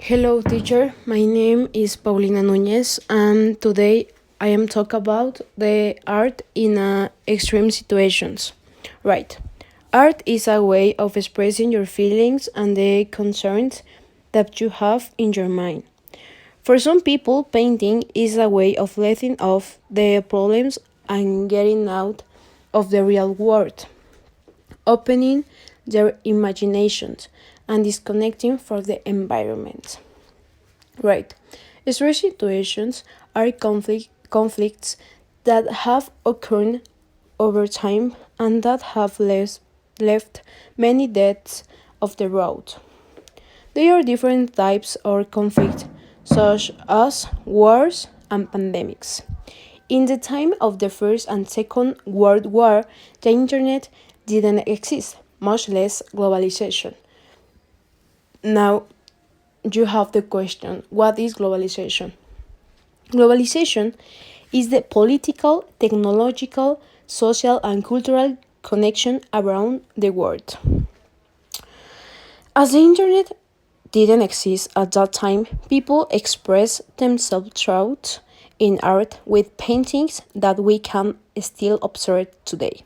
Hello, teacher. My name is Paulina Núñez, and today I am talk about the art in extreme situations. Right. Art is a way of expressing your feelings and the concerns that you have in your mind. For some people, painting is a way of letting off the problems and getting out of the real world, opening their imaginations and disconnecting from the environment. Right. Stress situations are conflicts that have occurred over time and that have left many deaths of the road. There are different types of conflict, such as wars and pandemics. In the time of the First and Second World War, the internet didn't exist, much less globalization. Now, you have the question, what is globalization? Globalization is the political, technological, social, and cultural connection around the world. As the internet didn't exist at that time, people expressed themselves throughout in art with paintings that we can still observe today.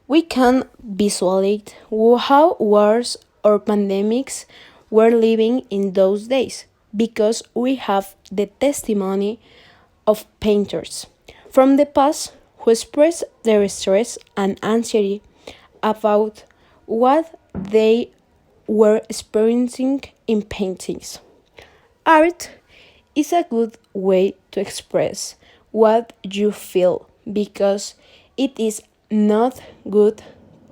We can visualize how wars or pandemics were living in those days because we have the testimony of painters from the past who expressed their stress and anxiety about what they were experiencing in paintings. Art is a good way to express what you feel because it is not good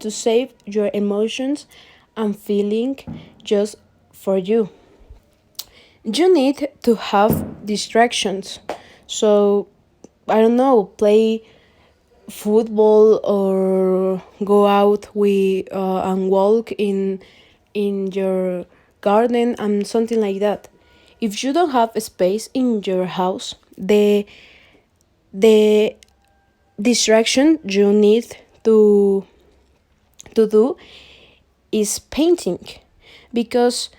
to save your emotions and feeling just for you. You need to have distractions. So, I don't know, play football or go out and walk in your garden and something like that. If you don't have a space in your house, the distraction you need to do is painting because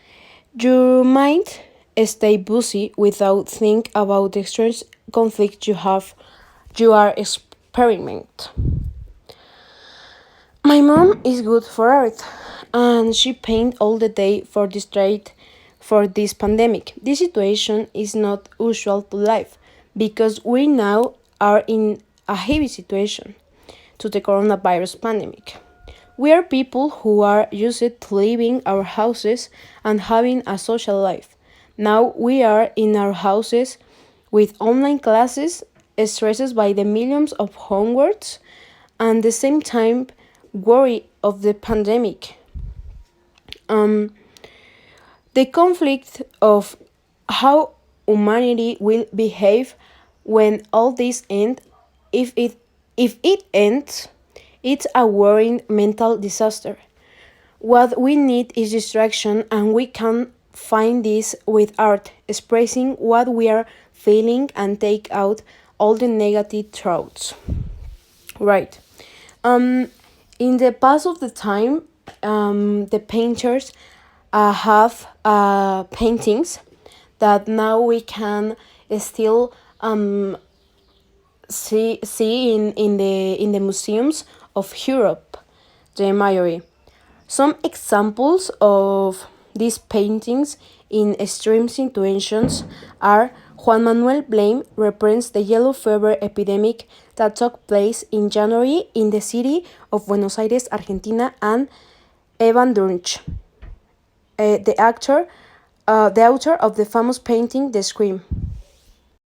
your mind stay busy without think about the stress conflict you are experiment. My mom is good for art and she paint all the day for distract for this pandemic. This situation is not usual to life because we now are in a heavy situation to the coronavirus pandemic. We are people who are used to leaving our houses and having a social life. Now we are in our houses with online classes, stressed by the millions of homeworks, and the same time worry of the pandemic. Um, the conflict of how humanity will behave when all this ends, if it ends, it's a worrying mental disaster. What we need is distraction, and we can find this with art, expressing what we are feeling and take out all the negative thoughts. Right. Um, in the past of the time, the painters have paintings that now we can still see in the museums of Europe, the majority. Some examples of these paintings in extreme situations are Juan Manuel Blame represents the yellow fever epidemic that took place in January in the city of Buenos Aires, Argentina, and Evan Dunch, the author of the famous painting The Scream.